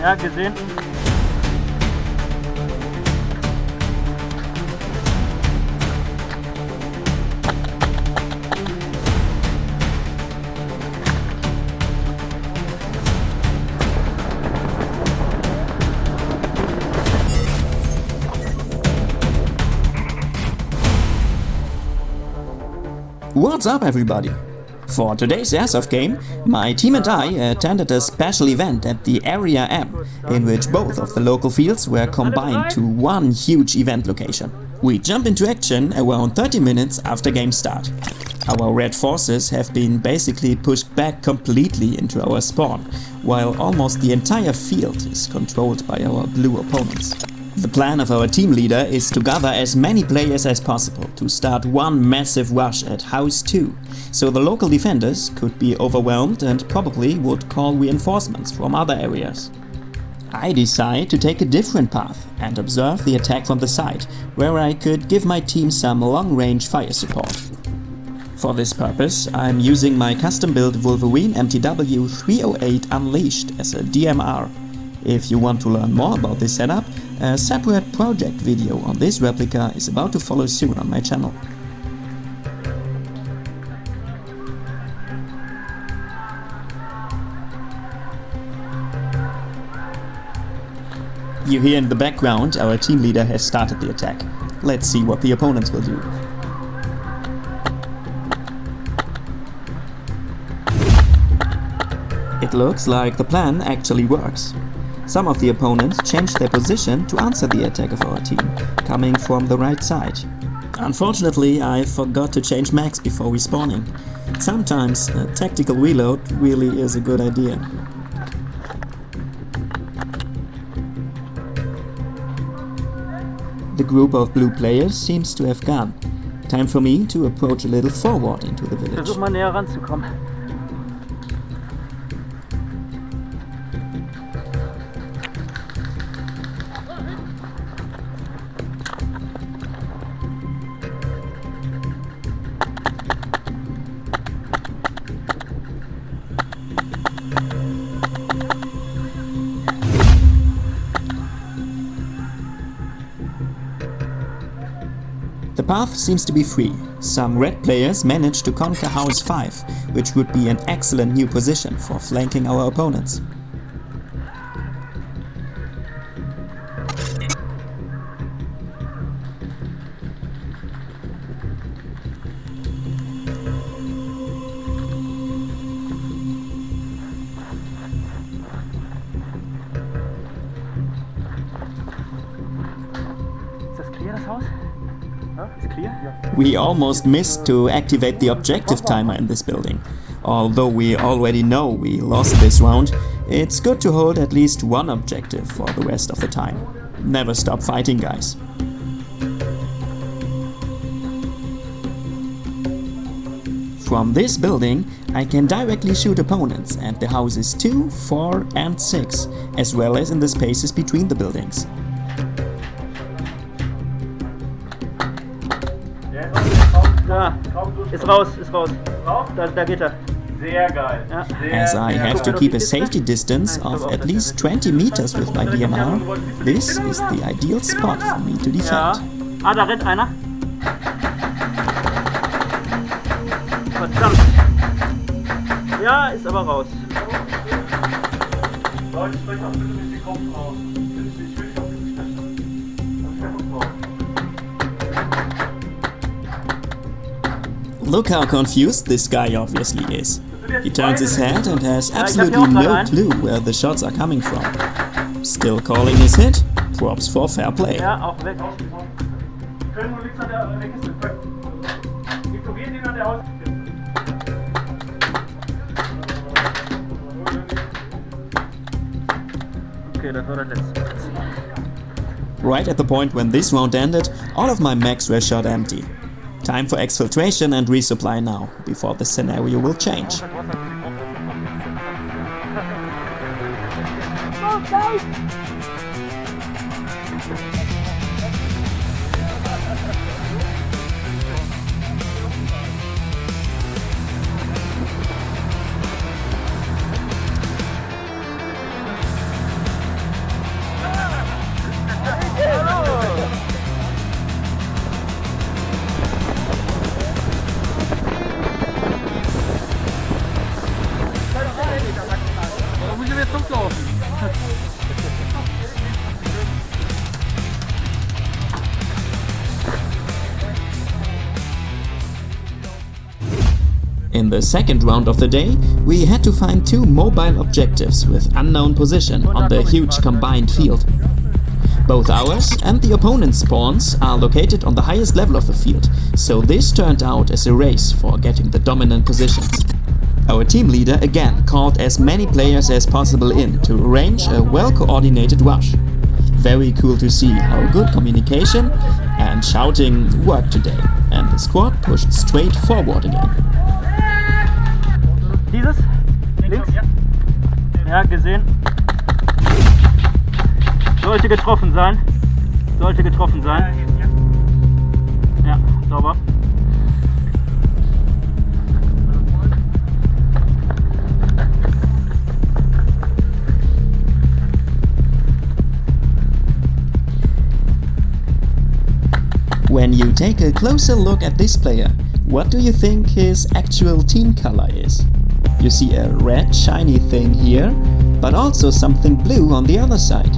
Ja, gesehen. What's up, everybody? For today's Airsoft game, my team and I attended a special event at the Area M, in which both of the local fields were combined to one huge event location. We jump into action around 30 minutes after game start. Our red forces have been basically pushed back completely into our spawn, while almost the entire field is controlled by our blue opponents. The plan of our team leader is to gather as many players as possible to start one massive rush at House 2, so the local defenders could be overwhelmed and probably would call reinforcements from other areas. I decide to take a different path and observe the attack from the side, where I could give my team some long-range fire support. For this purpose, I'm using my custom-built Wolverine MTW 308 Unleashed as a DMR. If you want to learn more about this setup, a separate project video on this replica is about to follow soon on my channel. You hear in the background our team leader has started the attack. Let's see what the opponents will do. It looks like the plan actually works. Some of the opponents changed their position to answer the attack of our team, coming from the right side. Unfortunately, I forgot to change max before respawning. Sometimes a tactical reload really is a good idea. The group of blue players seems to have gone. Time for me to approach a little forward into the village. Versuch mal näher ranzukommen. The path seems to be free. Some red players managed to conquer House 5, which would be an excellent new position for flanking our opponents. Ist das clear, das Haus? We almost missed to activate the objective timer in this building. Although we already know we lost this round, it's good to hold at least one objective for the rest of the time. Never stop fighting, guys. From this building, I can directly shoot opponents at the houses 2, 4 and 6, as well as in the spaces between the buildings. Da, ist raus, ist raus. Da geht er. Sehr geil. Ja. As I have to keep a safety distance of at least 20 meters with my DMR, this is the ideal spot for me to Ja. defend. Ah, da rennt einer. Verdammt. Ja, ist aber raus. Leute, sprecht auch bitte nicht den Kopf raus. Ich will nicht auf den Stechen. Look how confused this guy obviously is. He turns his head and has absolutely no clue where the shots are coming from. Still calling his hit? Props for fair play. Ja, auch weg. Können nur links an der Kiste. Wir probieren den an der Haus. Okay, das war der letzte. Right at the point when this round ended, all of my mags were shot empty. Time for exfiltration and resupply now, before the scenario will change. In the second round of the day, we had to find 2 mobile objectives with unknown position on the huge combined field. Both ours and the opponent's spawns are located on the highest level of the field, so this turned out as a race for getting the dominant positions. Our team leader again called as many players as possible in to arrange a well-coordinated rush. Very cool to see how good communication and shouting worked today, and the squad pushed straight forward again. Dieses? Links? Ja, gesehen. Sollte getroffen sein. Sollte getroffen sein. Ja, sauber. When you take a closer look at this player, what do you think his actual team color is? You see a red shiny thing here, but also something blue on the other side.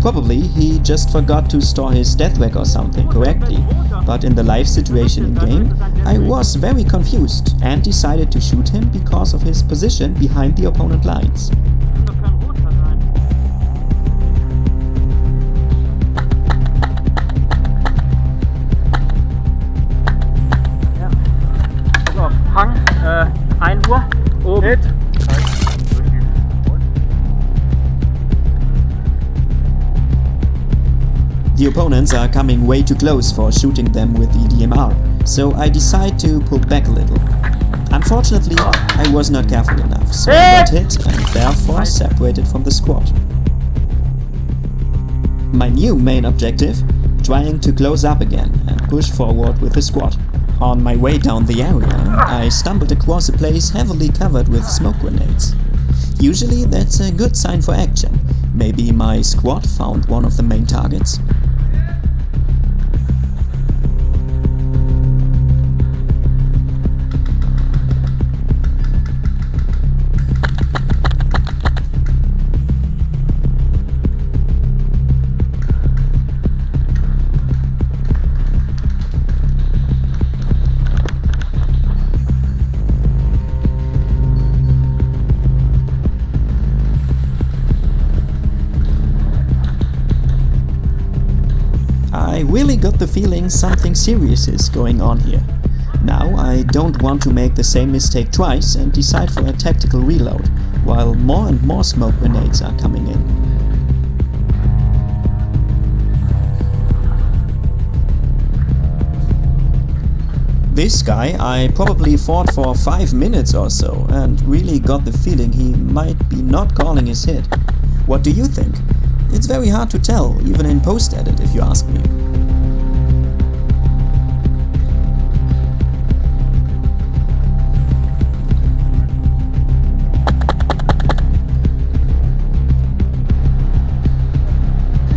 Probably he just forgot to store his deathwag or something correctly, but in the live situation in game, I was very confused and decided to shoot him because of his position behind the opponent lines. Hang, 1 Uhr, oben. The opponents are coming way too close for shooting them with the DMR, so I decide to pull back a little. Unfortunately, I was not careful enough, so I got hit and therefore separated from the squad. My new main objective, trying to close up again and push forward with the squad. On my way down the area, I stumbled across a place heavily covered with smoke grenades. Usually that's a good sign for action. Maybe my squad found one of the main targets. I really got the feeling something serious is going on here. Now I don't want to make the same mistake twice and decide for a tactical reload, while more and more smoke grenades are coming in. This guy I probably fought for 5 minutes or so and really got the feeling he might be not calling his hit. What do you think? It's very hard to tell, even in post-edit if you ask me.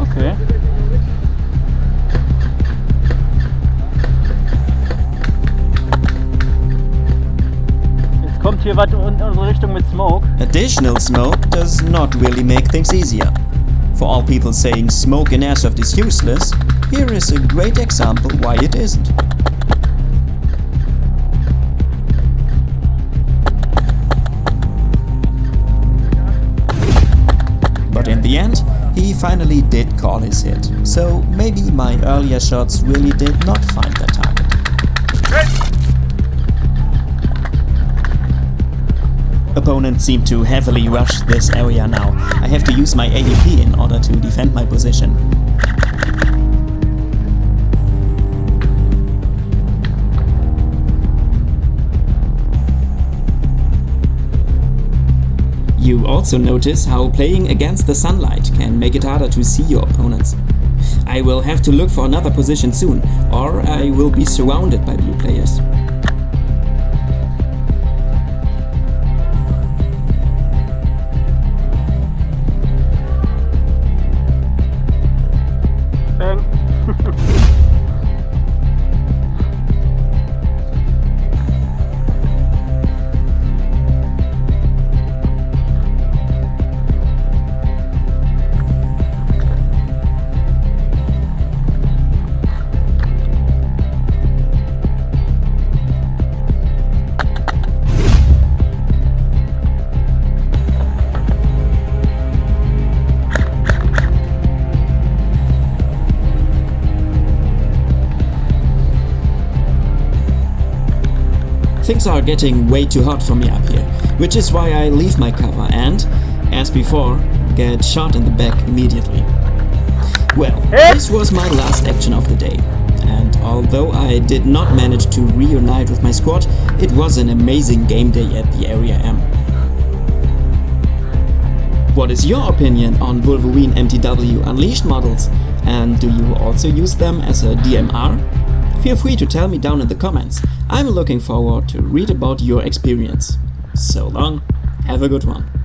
Okay. Jetzt kommt hier was in unsere Richtung mit Smoke. Additional smoke does not really make things easier. For all people saying smoke in Airsoft is useless, here is a great example why it isn't. But in the end, he finally did call his hit, so maybe my earlier shots really did not find their target. Opponents seem to heavily rush this area now. I have to use my AWP in order to defend my position. You also notice how playing against the sunlight can make it harder to see your opponents. I will have to look for another position soon, or I will be surrounded by blue players. things are getting way too hot for me up here, which is why I leave my cover and, as before, get shot in the back immediately. Well, this was my last action of the day, and although I did not manage to reunite with my squad, it was an amazing game day at the Area M. What is your opinion on Wolverine MTW Unleashed models, and do you also use them as a DMR? Feel free to tell me down in the comments. I'm looking forward to read about your experience. So long, have a good one.